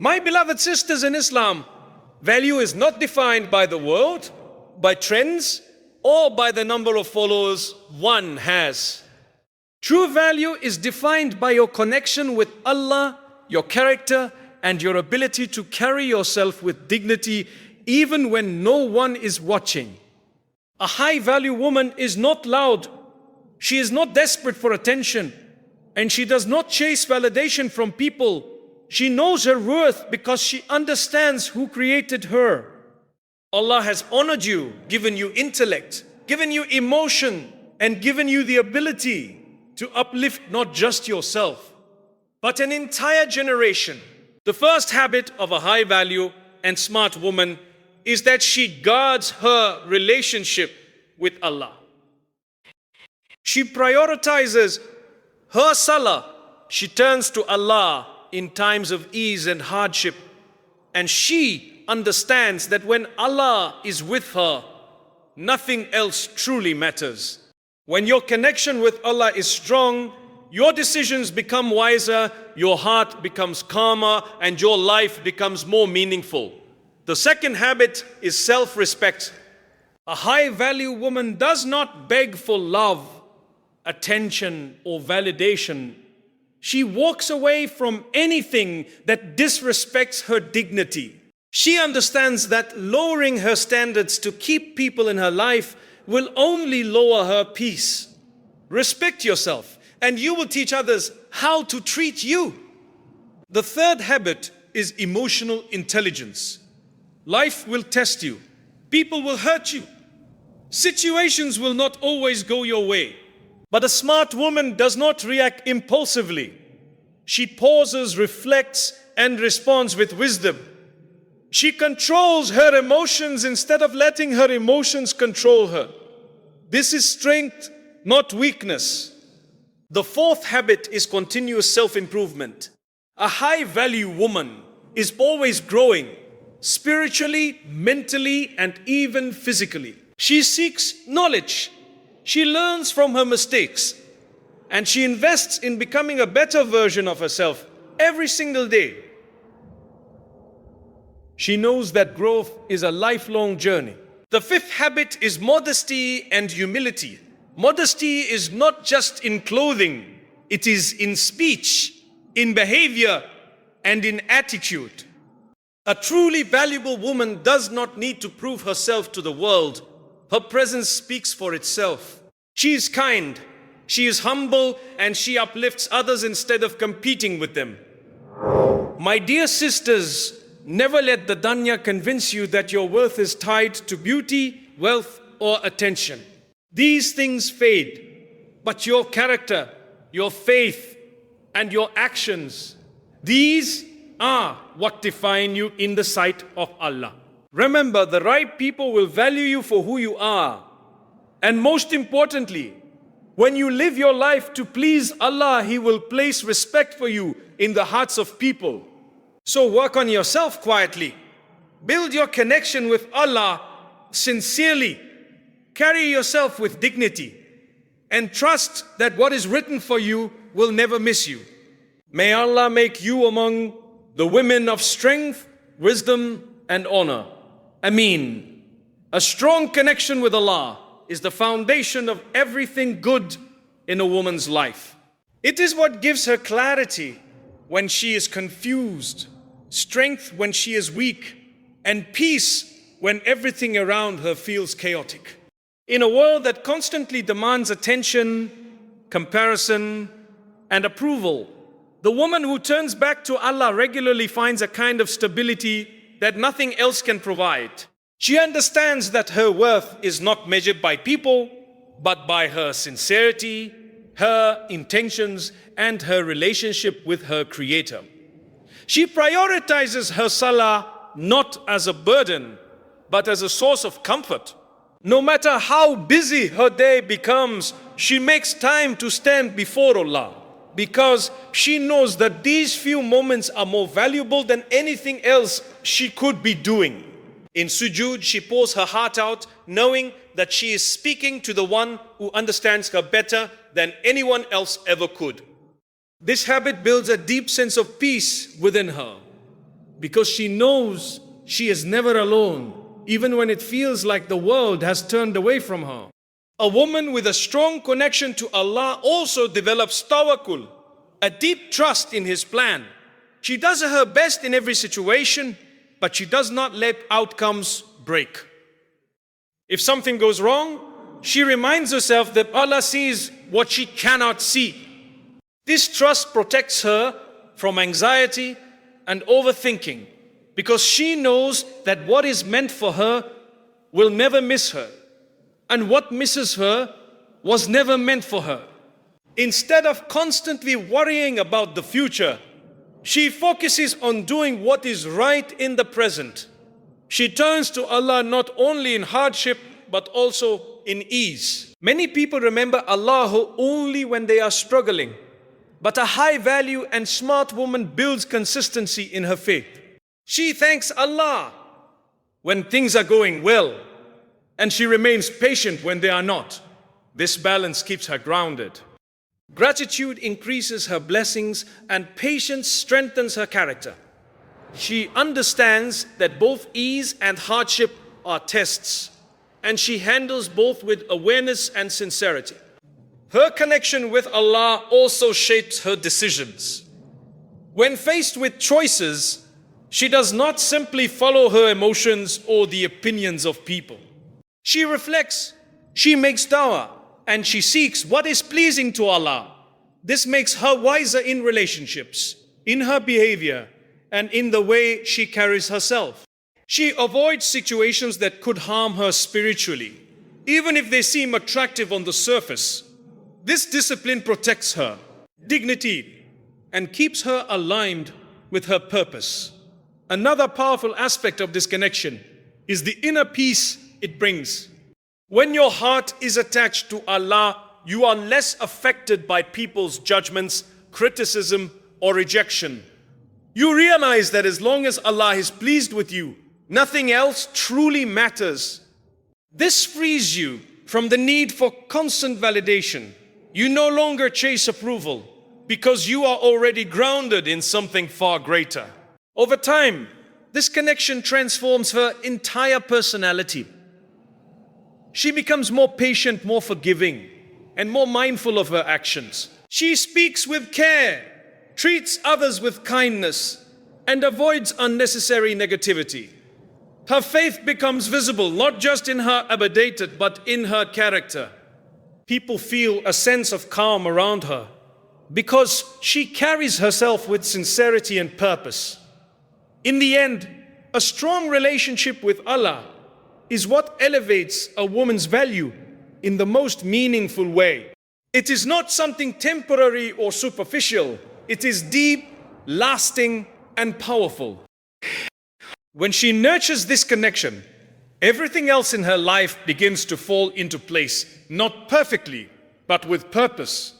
My beloved sisters in Islam, value is not defined by the world, by trends, or by the number of followers one has. True value is defined by your connection with Allah, your character, and your ability to carry yourself with dignity even when no one is watching. A high-value woman is not loud. She is not desperate for attention, and she does not chase validation from people. She knows her worth because she understands who created her. Allah has honored you, given you intellect, given you emotion, and given you the ability to uplift not just yourself, but an entire generation. The first habit of a high-value and smart woman is that she guards her relationship with Allah. She prioritizes her salah. She turns to Allah in times of ease and hardship. And she understands that when Allah is with her, nothing else truly matters. When your connection with Allah is strong, your decisions become wiser, your heart becomes calmer, and your life becomes more meaningful. The second habit is self-respect. A high-value woman does not beg for love, attention, or validation. She walks away from anything that disrespects her dignity. She understands that lowering her standards to keep people in her life will only lower her peace. Respect yourself, and you will teach others how to treat you. The third habit is emotional intelligence. Life will test you. People will hurt you. Situations will not always go your way. But a smart woman does not react impulsively. She pauses, reflects, and responds with wisdom. She controls her emotions instead of letting her emotions control her. This is strength, not weakness. The fourth habit is continuous self-improvement. A high-value woman is always growing, spiritually, mentally, and even physically. She seeks knowledge. She learns from her mistakes. And she invests in becoming a better version of herself every single day. She knows that growth is a lifelong journey. The fifth habit is modesty and humility. Modesty is not just in clothing, it is in speech, in behavior, and in attitude. A truly valuable woman does not need to prove herself to the world. Her presence speaks for itself. She is kind, she is humble, and she uplifts others instead of competing with them. My dear sisters, never let the dunya convince you that your worth is tied to beauty, wealth, or attention. These things fade, but your character, your faith, and your actions, these are what define you in the sight of Allah. Remember, the right people will value you for who you are. And most importantly, when you live your life to please Allah, He will place respect for you in the hearts of people. So work on yourself quietly. Build your connection with Allah sincerely. Carry yourself with dignity. And trust that what is written for you will never miss you. May Allah make you among the women of strength, wisdom, and honor. Ameen. A strong connection with Allah is the foundation of everything good in a woman's life. It is what gives her clarity when she is confused, strength when she is weak, and peace when everything around her feels chaotic. In a world that constantly demands attention, comparison, and approval, the woman who turns back to Allah regularly finds a kind of stability that nothing else can provide. She understands that her worth is not measured by people, but by her sincerity, her intentions, and her relationship with her Creator. She prioritizes her salah not as a burden, but as a source of comfort. No matter how busy her day becomes, she makes time to stand before Allah, because she knows that these few moments are more valuable than anything else she could be doing. In sujood, she pours her heart out, knowing that she is speaking to the one who understands her better than anyone else ever could. This habit builds a deep sense of peace within her. because she knows she is never alone, even when it feels like the world has turned away from her. A woman with a strong connection to Allah also develops tawakkul, a deep trust in His plan. She does her best in every situation, but she does not let outcomes break. If something goes wrong, she reminds herself that Allah sees what she cannot see. This trust protects her from anxiety and overthinking, because she knows that what is meant for her will never miss her, and what misses her was never meant for her. Instead of constantly worrying about the future, she focuses on doing what is right in the present. She turns to Allah not only in hardship, but also in ease. Many people remember Allah only when they are struggling, but a high value and smart woman builds consistency in her faith. She thanks Allah when things are going well, and she remains patient when they are not. This balance keeps her grounded. Gratitude increases her blessings, and patience strengthens her character. She understands that both ease and hardship are tests, and she handles both with awareness and sincerity. Her connection with Allah also shapes her decisions. When faced with choices, she does not simply follow her emotions or the opinions of people. She reflects, she makes dawah, and she seeks what is pleasing to Allah. This makes her wiser in relationships, in her behavior, and in the way she carries herself. She avoids situations that could harm her spiritually, even if they seem attractive on the surface. This discipline protects her dignity and keeps her aligned with her purpose. Another powerful aspect of this connection is the inner peace it brings. When your heart is attached to Allah, you are less affected by people's judgments, criticism, or rejection. You realize that as long as Allah is pleased with you, nothing else truly matters. This frees you from the need for constant validation. You no longer chase approval because you are already grounded in something far greater. Over time, this connection transforms her entire personality. She becomes more patient, more forgiving, and more mindful of her actions. She speaks with care, treats others with kindness, and avoids unnecessary negativity. Her faith becomes visible not just in her abadat, but in her character. People feel a sense of calm around her because she carries herself with sincerity and purpose. In the end, a strong relationship with Allah is what elevates a woman's value in the most meaningful way. It is not something temporary or superficial. It is deep, lasting, and powerful. When she nurtures this connection, everything else in her life begins to fall into place, not perfectly, but with purpose.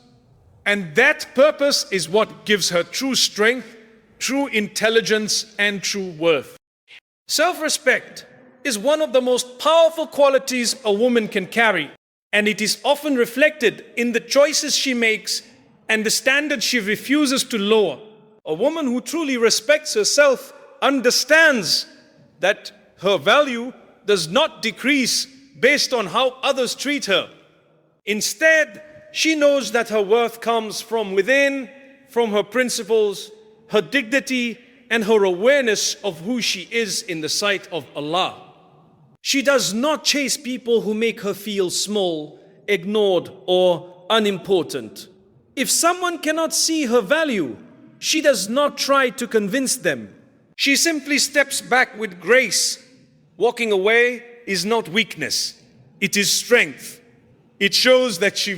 And that purpose is what gives her true strength, true intelligence, and true worth. Self-respect is one of the most powerful qualities a woman can carry, and it is often reflected in the choices she makes and the standards she refuses to lower. A woman who truly respects herself understands that her value does not decrease based on how others treat her. Instead, she knows that her worth comes from within, from her principles, her dignity, and her awareness of who she is in the sight of Allah. She does not chase people who make her feel small, ignored, or unimportant. If someone cannot see her value, she does not try to convince them. She simply steps back with grace. Walking away is not weakness, it is strength. It shows that she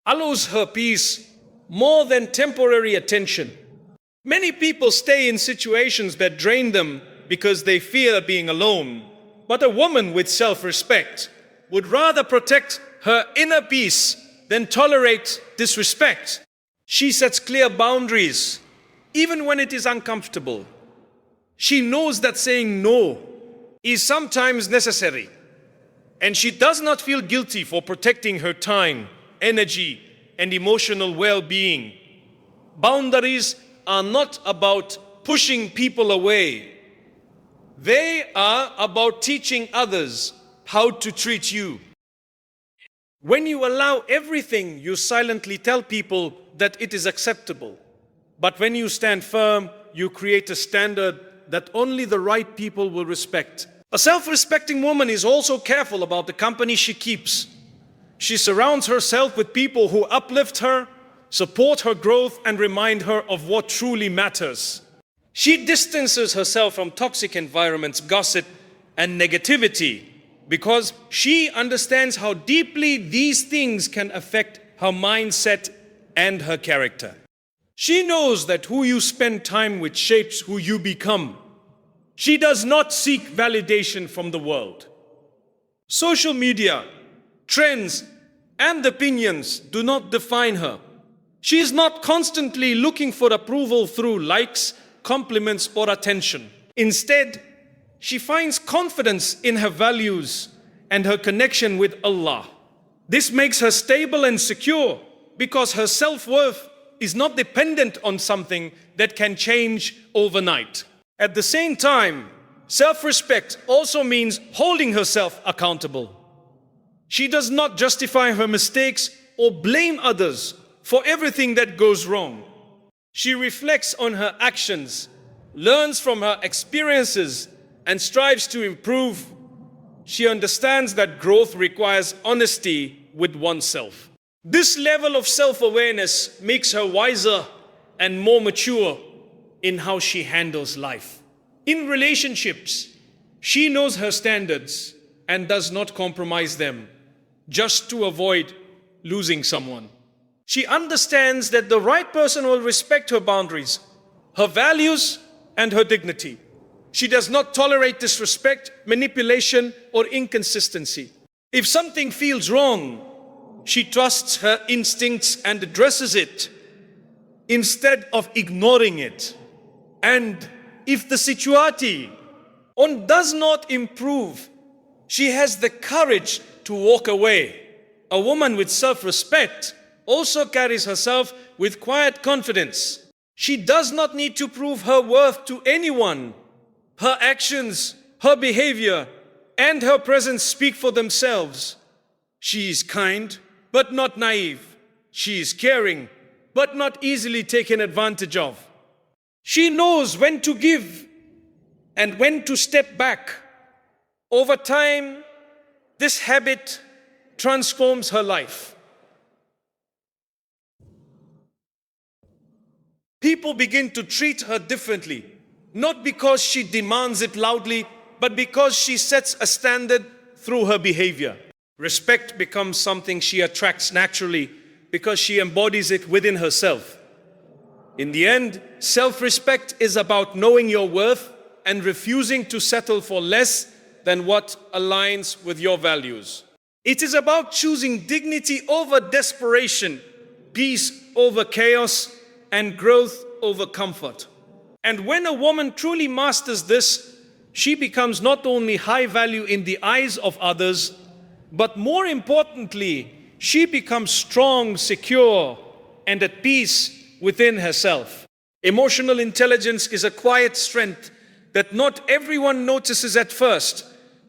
values her peace more than temporary attention. Many people stay in situations that drain them because they fear being alone. But a woman with self-respect would rather protect her inner peace than tolerate disrespect. She sets clear boundaries, even when it is uncomfortable. She knows that saying no is sometimes necessary, and she does not feel guilty for protecting her time, energy, and emotional well-being. Boundaries are not about pushing people away. They are about teaching others how to treat you. When you allow everything, you silently tell people that it is acceptable. But when you stand firm, you create a standard that only the right people will respect. A self-respecting woman is also careful about the company she keeps. She surrounds herself with people who uplift her, support her growth, and remind her of what truly matters. She distances herself from toxic environments, gossip, and negativity because she understands how deeply these things can affect her mindset and her character. She knows that who you spend time with shapes who you become. She does not seek validation from the world. Social media, trends, and opinions do not define her. She is not constantly looking for approval through likes, compliments, or attention. Instead, she finds confidence in her values and her connection with Allah. This makes her stable and secure because her self-worth is not dependent on something that can change overnight. At the same time, self-respect also means holding herself accountable. She does not justify her mistakes or blame others for everything that goes wrong. She reflects on her actions, learns from her experiences, and strives to improve. She understands that growth requires honesty with oneself. This level of self-awareness makes her wiser and more mature in how she handles life. In relationships, she knows her standards and does not compromise them just to avoid losing someone. She understands that the right person will respect her boundaries, her values, and her dignity. She does not tolerate disrespect, manipulation, or inconsistency. If something feels wrong, she trusts her instincts and addresses it instead of ignoring it. And if the situation does not improve, she has the courage to walk away. A woman with self-respect also carries herself with quiet confidence. She does not need to prove her worth to anyone. Her actions, her behavior, and her presence speak for themselves. She is kind, but not naive. She is caring, but not easily taken advantage of. She knows when to give and when to step back. Over time, this habit transforms her life. People begin to treat her differently, not because she demands it loudly, but because she sets a standard through her behavior. Respect becomes something she attracts naturally because she embodies it within herself. In the end, self-respect is about knowing your worth and refusing to settle for less than what aligns with your values. It is about choosing dignity over desperation, peace over chaos, and growth over comfort. And when a woman truly masters this, she becomes not only high value in the eyes of others, but more importantly, she becomes strong, secure, and at peace within herself. Emotional intelligence is a quiet strength that not everyone notices at first,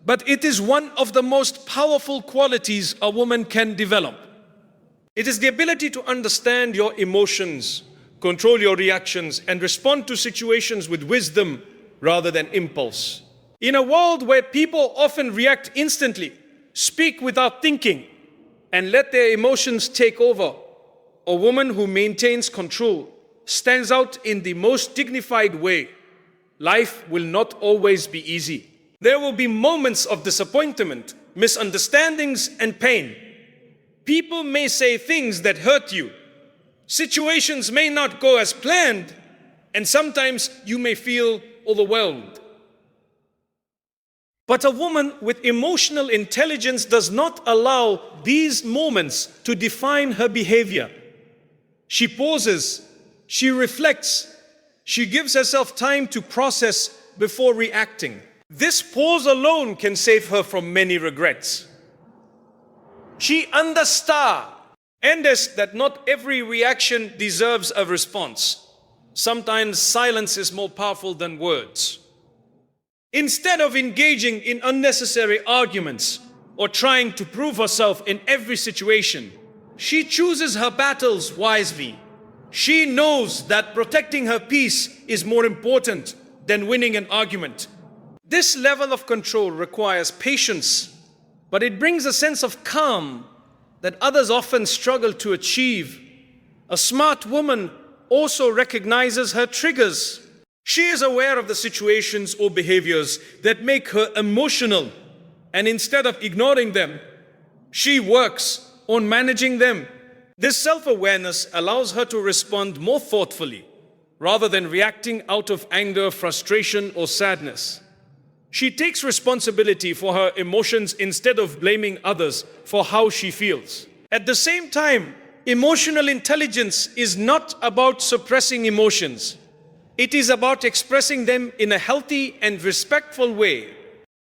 but it is one of the most powerful qualities a woman can develop. It is the ability to understand your emotions, control your reactions, and respond to situations with wisdom rather than impulse. In a world where people often react instantly, speak without thinking, and let their emotions take over, a woman who maintains control stands out in the most dignified way. Life will not always be easy. There will be moments of disappointment, misunderstandings, and pain. People may say things that hurt you. Situations may not go as planned, and sometimes you may feel overwhelmed. But a woman with emotional intelligence does not allow these moments to define her behavior. She pauses, she reflects, she gives herself time to process before reacting. This pause alone can save her from many regrets. She understands that not every reaction deserves a response. Sometimes silence is more powerful than words. Instead of engaging in unnecessary arguments or trying to prove herself in every situation, she chooses her battles wisely. She knows that protecting her peace is more important than winning an argument. This level of control requires patience, but it brings a sense of calm that others often struggle to achieve. A smart woman also recognizes her triggers. She is aware of the situations or behaviors that make her emotional, and instead of ignoring them, she works on managing them. This self-awareness allows her to respond more thoughtfully, rather than reacting out of anger, frustration, or sadness. She takes responsibility for her emotions instead of blaming others for how she feels. At the same time, emotional intelligence is not about suppressing emotions. It is about expressing them in a healthy and respectful way.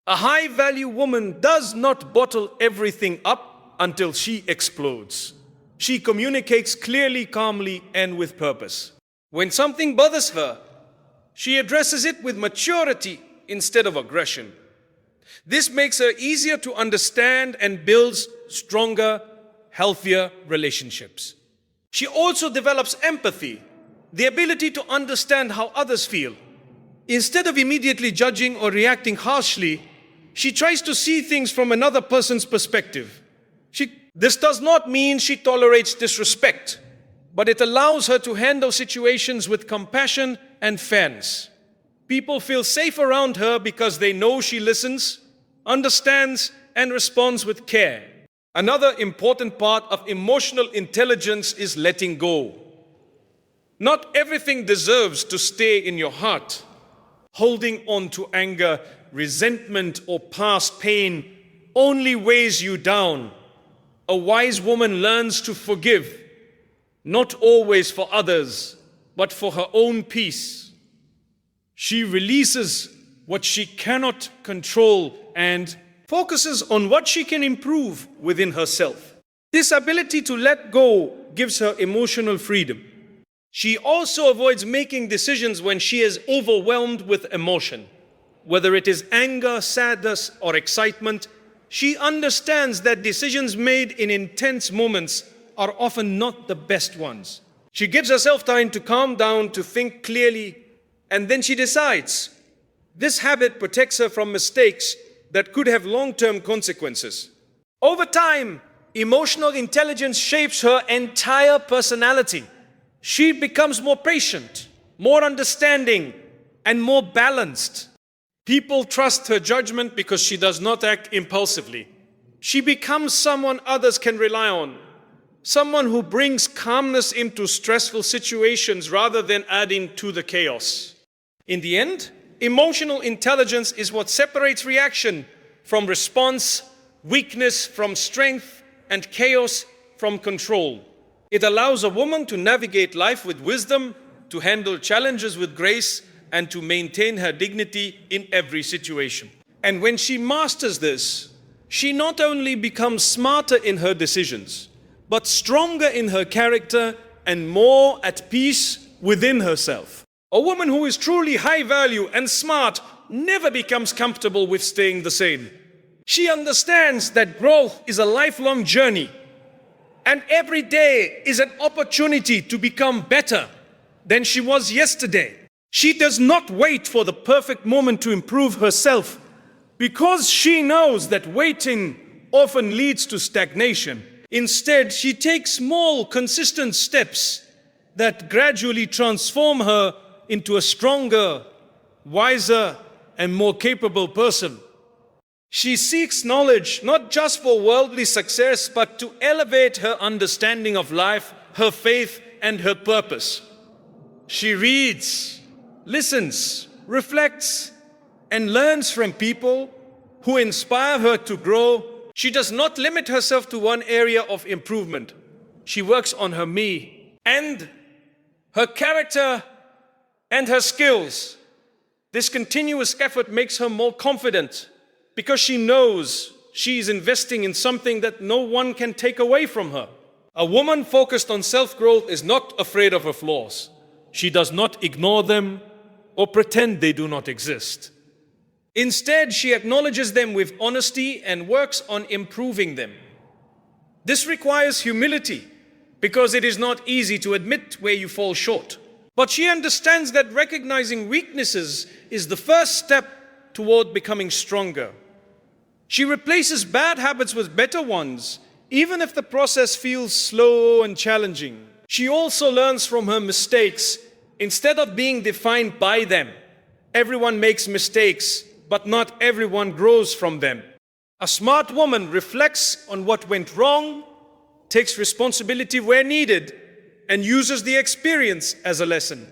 A high-value woman does not bottle everything up until she explodes. She communicates clearly, calmly, and with purpose. When something bothers her, she addresses it with maturity instead of aggression. This makes her easier to understand and builds stronger, healthier relationships. She also develops empathy, the ability to understand how others feel. Instead of immediately judging or reacting harshly, she tries to see things from another person's perspective. This does not mean she tolerates disrespect, but it allows her to handle situations with compassion and fairness. People feel safe around her because they know she listens, understands, and responds with care. Another important part of emotional intelligence is letting go. Not everything deserves to stay in your heart. Holding on to anger, resentment, or past pain only weighs you down. A wise woman learns to forgive, not always for others, but for her own peace. She releases what she cannot control and focuses on what she can improve within herself. This ability to let go gives her emotional freedom. She also avoids making decisions when she is overwhelmed with emotion. Whether it is anger, sadness, or excitement, she understands that decisions made in intense moments are often not the best ones. She gives herself time to calm down, to think clearly, and then she decides. This habit protects her from mistakes that could have long-term consequences. Over time, emotional intelligence shapes her entire personality. She becomes more patient, more understanding, and more balanced. People trust her judgment because she does not act impulsively. She becomes someone others can rely on, someone who brings calmness into stressful situations rather than adding to the chaos. In the end, emotional intelligence is what separates reaction from response, weakness from strength, and chaos from control. It allows a woman to navigate life with wisdom, to handle challenges with grace, and to maintain her dignity in every situation. And when she masters this, she not only becomes smarter in her decisions, but stronger in her character and more at peace within herself. A woman who is truly high value and smart never becomes comfortable with staying the same. She understands that growth is a lifelong journey, and every day is an opportunity to become better than she was yesterday. She does not wait for the perfect moment to improve herself, because she knows that waiting often leads to stagnation. Instead, she takes small, consistent steps that gradually transform her into a stronger, wiser, and more capable person. She seeks knowledge not just for worldly success, but to elevate her understanding of life, her faith, and her purpose. She reads, listens, reflects, and learns from people who inspire her to grow. She does not limit herself to one area of improvement. She works on her me and her character and her skills. This continuous effort makes her more confident because she knows she is investing in something that no one can take away from her. A woman focused on self-growth is not afraid of her flaws. She does not ignore them or pretend they do not exist. Instead, she acknowledges them with honesty and works on improving them. This requires humility because it is not easy to admit where you fall short. But she understands that recognizing weaknesses is the first step toward becoming stronger. She replaces bad habits with better ones, even if the process feels slow and challenging. She also learns from her mistakes instead of being defined by them. Everyone makes mistakes, but not everyone grows from them. A smart woman reflects on what went wrong, takes responsibility where needed, and uses the experience as a lesson.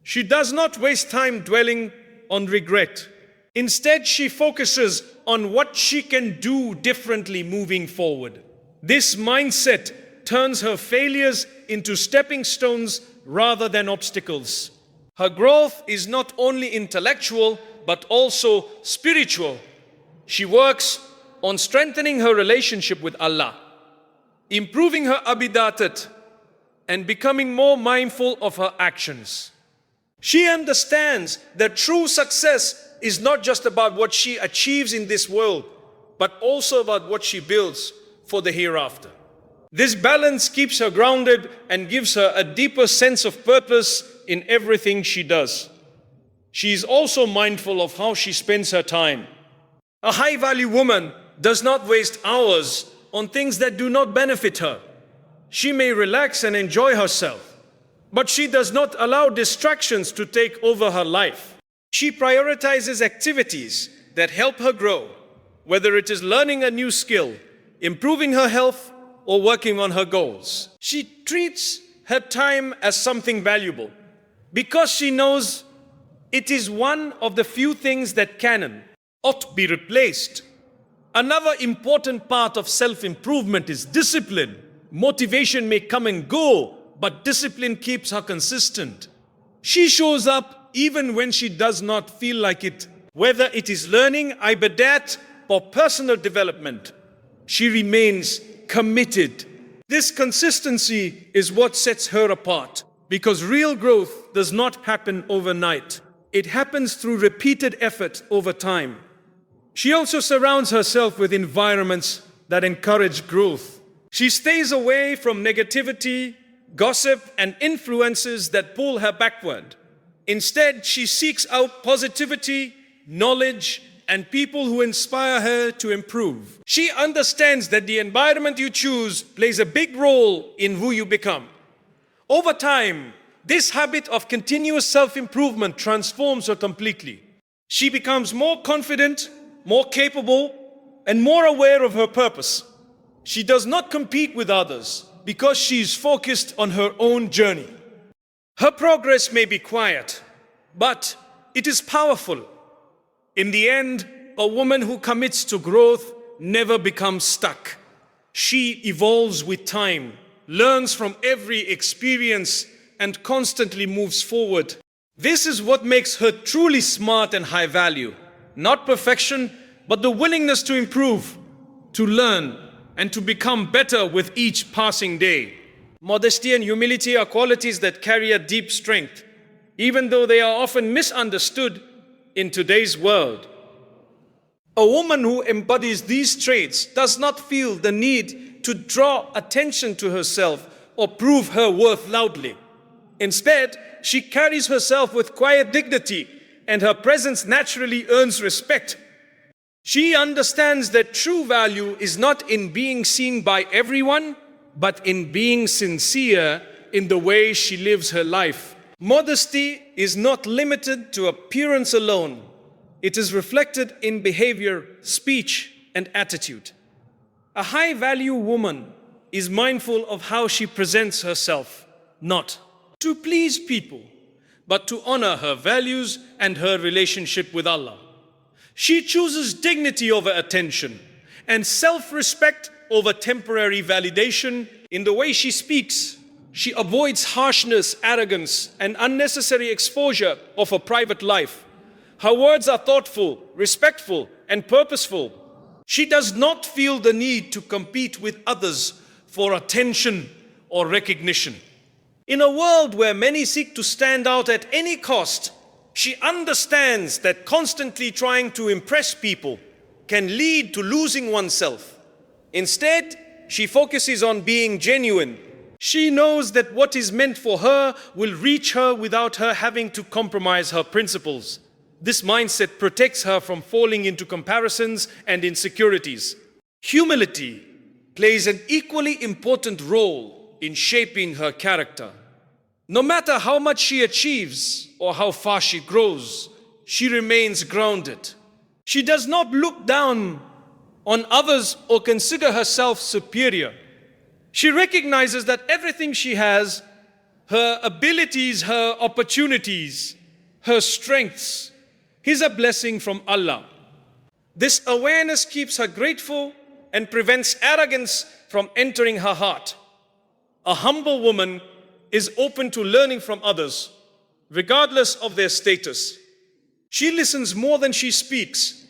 She does not waste time dwelling on regret. Instead, she focuses on what she can do differently moving forward. This mindset turns her failures into stepping stones rather than obstacles. Her growth is not only intellectual, but also spiritual. She works on strengthening her relationship with Allah, improving her abidatat, and becoming more mindful of her actions. She understands that true success is not just about what she achieves in this world, but also about what she builds for the hereafter. This balance keeps her grounded and gives her a deeper sense of purpose in everything she does. She is also mindful of how she spends her time. A high-value woman does not waste hours on things that do not benefit her. She may relax and enjoy herself, but she does not allow distractions to take over her life. She prioritizes activities that help her grow, whether it is learning a new skill, improving her health, or working on her goals. She treats her time as something valuable because she knows it is one of the few things that ought be replaced. Another important part of self-improvement is discipline. Motivation may come and go, but discipline keeps her consistent. She shows up even when she does not feel like it. Whether it is learning, ibadat, or personal development, she remains committed. This consistency is what sets her apart, because real growth does not happen overnight. It happens through repeated effort over time. She also surrounds herself with environments that encourage growth. She stays away from negativity, gossip, and influences that pull her backward. Instead, she seeks out positivity, knowledge, and people who inspire her to improve. She understands that the environment you choose plays a big role in who you become. Over time, this habit of continuous self-improvement transforms her completely. She becomes more confident, more capable, and more aware of her purpose. She does not compete with others because she is focused on her own journey. Her progress may be quiet, but it is powerful. In the end, a woman who commits to growth never becomes stuck. She evolves with time, learns from every experience, and constantly moves forward. This is what makes her truly smart and high value. Not perfection, but the willingness to improve, to learn, and to become better with each passing day. Modesty and humility are qualities that carry a deep strength, even though they are often misunderstood in today's world. A woman who embodies these traits does not feel the need to draw attention to herself or prove her worth loudly. Instead, she carries herself with quiet dignity, and her presence naturally earns respect. She understands that true value is not in being seen by everyone, but in being sincere in the way she lives her life. Modesty is not limited to appearance alone. It is reflected in behavior, speech, and attitude. A high-value woman is mindful of how she presents herself, not to please people, but to honor her values and her relationship with Allah. She chooses dignity over attention and self-respect over temporary validation in the way she speaks. She avoids harshness, arrogance, and unnecessary exposure of her private life. Her words are thoughtful, respectful, and purposeful. She does not feel the need to compete with others for attention or recognition. In a world where many seek to stand out at any cost, she understands that constantly trying to impress people can lead to losing oneself. Instead, she focuses on being genuine. She knows that what is meant for her will reach her without her having to compromise her principles. This mindset protects her from falling into comparisons and insecurities. Humility plays an equally important role in shaping her character. No matter how much she achieves or how far she grows, she remains grounded. She does not look down on others or consider herself superior. She recognizes that everything she has, her abilities, her opportunities, her strengths, is a blessing from Allah. This awareness keeps her grateful and prevents arrogance from entering her heart. A humble woman is open to learning from others, regardless of their status. She listens more than she speaks,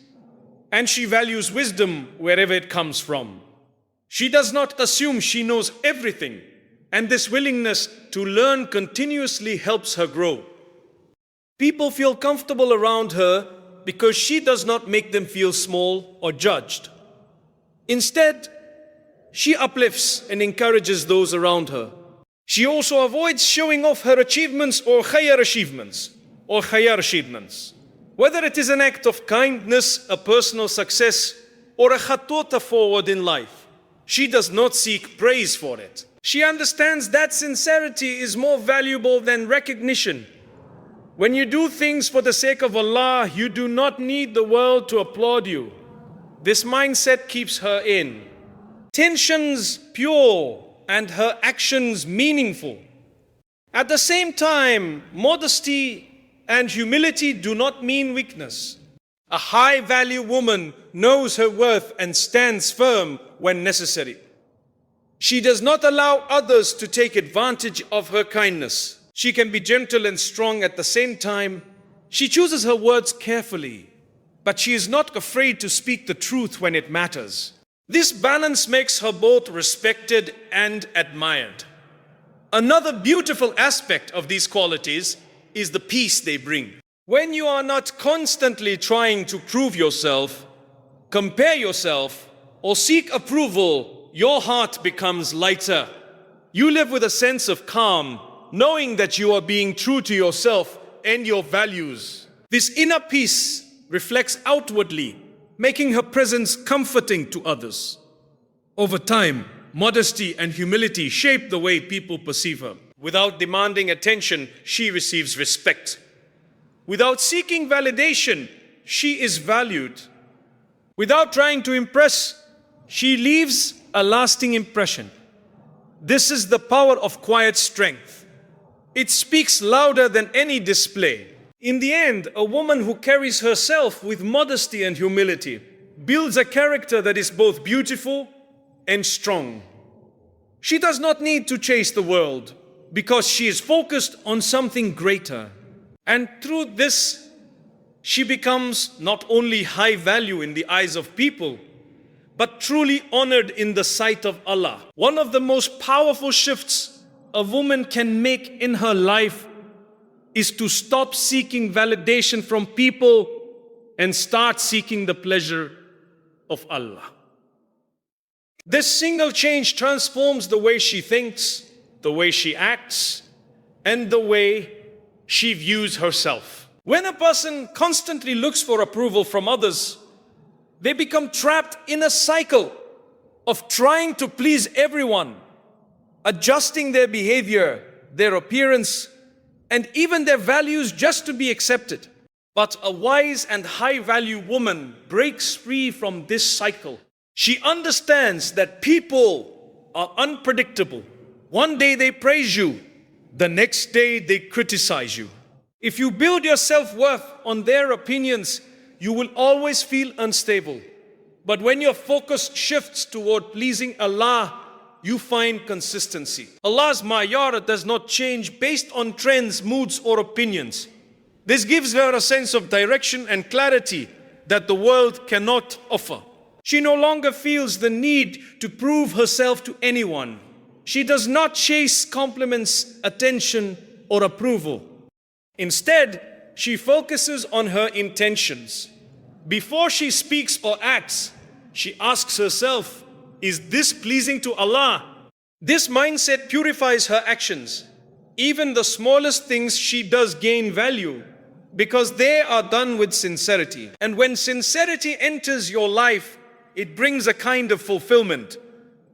and she values wisdom wherever it comes from. She does not assume she knows everything, and this willingness to learn continuously helps her grow. People feel comfortable around her because she does not make them feel small or judged. Instead, she uplifts and encourages those around her. She also avoids showing off her achievements or khayar achievements. Whether it is an act of kindness, a personal success, or a khatota forward in life, she does not seek praise for it. She understands that sincerity is more valuable than recognition. When you do things for the sake of Allah, you do not need the world to applaud you. This mindset keeps her in tensions pure and her actions meaningful. At the same time, modesty and humility do not mean weakness. A high-value woman knows her worth and stands firm when necessary. She does not allow others to take advantage of her kindness. She can be gentle and strong at the same time. She chooses her words carefully, but she is not afraid to speak the truth when it matters. This balance makes her both respected and admired. Another beautiful aspect of these qualities is the peace they bring. When you are not constantly trying to prove yourself, compare yourself, or seek approval, your heart becomes lighter. You live with a sense of calm, knowing that you are being true to yourself and your values. This inner peace reflects outwardly, making her presence comforting to others. Over time, modesty and humility shape the way people perceive her. Without demanding attention, she receives respect. Without seeking validation, she is valued. Without trying to impress, she leaves a lasting impression. This is the power of quiet strength. It speaks louder than any display. In the end, a woman who carries herself with modesty and humility builds a character that is both beautiful and strong. She does not need to chase the world because she is focused on something greater. And through this, she becomes not only high value in the eyes of people, but truly honored in the sight of Allah. One of the most powerful shifts a woman can make in her life is to stop seeking validation from people and start seeking the pleasure of Allah. This single change transforms the way she thinks, the way she acts, and the way she views herself. When a person constantly looks for approval from others, they become trapped in a cycle of trying to please everyone, adjusting their behavior, their appearance, and even their values just to be accepted. But a wise and high-value woman breaks free from this cycle. She understands that people are unpredictable. One day they praise you, the next day they criticize you. If you build your self-worth on their opinions, you will always feel unstable. But when your focus shifts toward pleasing Allah, you find consistency. Allah's معيار does not change based on trends, moods, or opinions. This gives her a sense of direction and clarity that the world cannot offer. She no longer feels the need to prove herself to anyone. She does not chase compliments, attention, or approval. Instead, she focuses on her intentions. Before she speaks or acts, she asks herself, is this pleasing to Allah? This mindset purifies her actions. Even the smallest things she does gain value because they are done with sincerity. And when sincerity enters your life, it brings a kind of fulfillment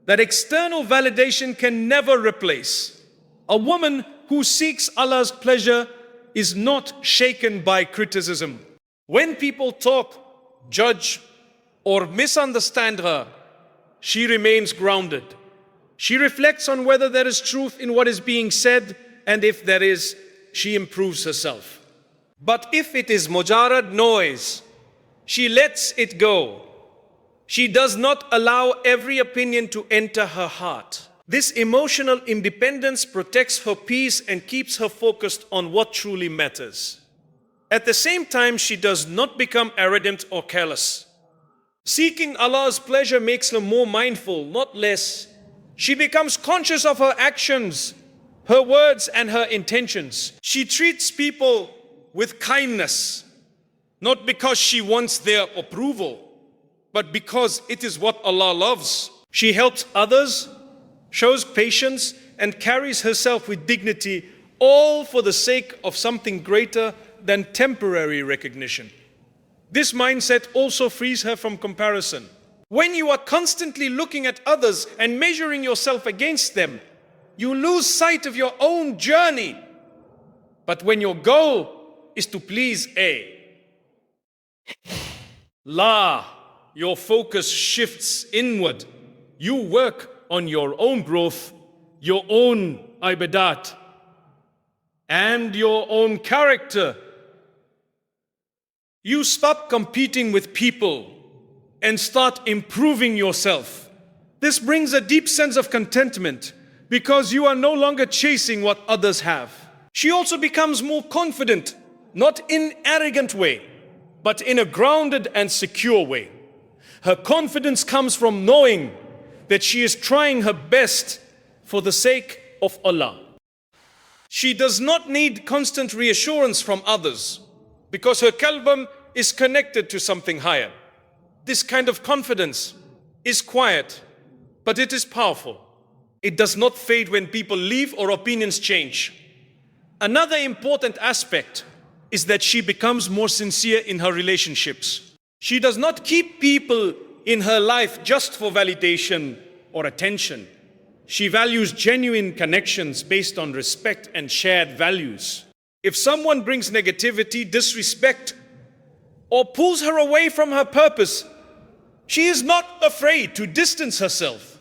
that external validation can never replace. A woman who seeks Allah's pleasure is not shaken by criticism. When people talk, judge, or misunderstand her, she remains grounded. She reflects on whether there is truth in what is being said, and if there is, she improves herself. But if it is mujarrad noise, she lets it go. She does not allow every opinion to enter her heart. This emotional independence protects her peace and keeps her focused on what truly matters. At the same time, she does not become arrogant or careless. Seeking Allah's pleasure makes her more mindful, not less. She becomes conscious of her actions, her words, and her intentions. She treats people with kindness, not because she wants their approval, but because it is what Allah loves. She helps others, shows patience, and carries herself with dignity, all for the sake of something greater than temporary recognition. This mindset also frees her from comparison. When you are constantly looking at others and measuring yourself against them, you lose sight of your own journey. But when your goal is to please Allah, your focus shifts inward. You work on your own growth, your own ibadat, and your own character. You stop competing with people and start improving yourself. This brings a deep sense of contentment because you are no longer chasing what others have. She also becomes more confident, not in an arrogant way, but in a grounded and secure way. Her confidence comes from knowing that she is trying her best for the sake of Allah. She does not need constant reassurance from others because her qalb is connected to something higher. This kind of confidence is quiet, but it is powerful. It does not fade when people leave or opinions change. Another important aspect is that she becomes more sincere in her relationships. She does not keep people in her life just for validation or attention. She values genuine connections based on respect and shared values. If someone brings negativity, disrespect, or pulls her away from her purpose, she is not afraid to distance herself.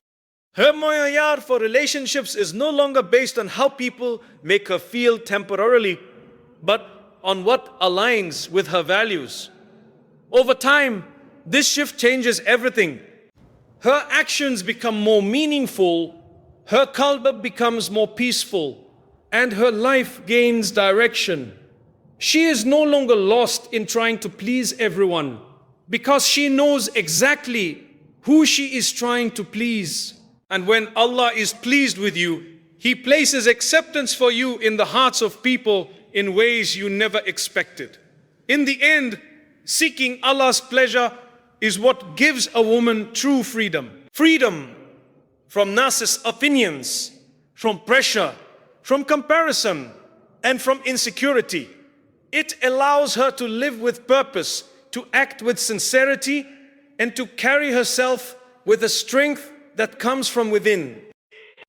Her معيار for relationships is no longer based on how people make her feel temporarily, but on what aligns with her values. Over time, this shift changes everything. Her actions become more meaningful, her qalb becomes more peaceful, and her life gains direction. She is no longer lost in trying to please everyone because she knows exactly who she is trying to please. And when Allah is pleased with you, He places acceptance for you in the hearts of people in ways you never expected. In the end, seeking Allah's pleasure is what gives a woman true freedom. Freedom from narcissist opinions, from pressure, from comparison, and from insecurity. It allows her to live with purpose, to act with sincerity, and to carry herself with a strength that comes from within.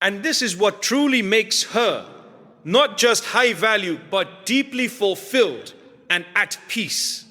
And this is what truly makes her not just high value, but deeply fulfilled and at peace.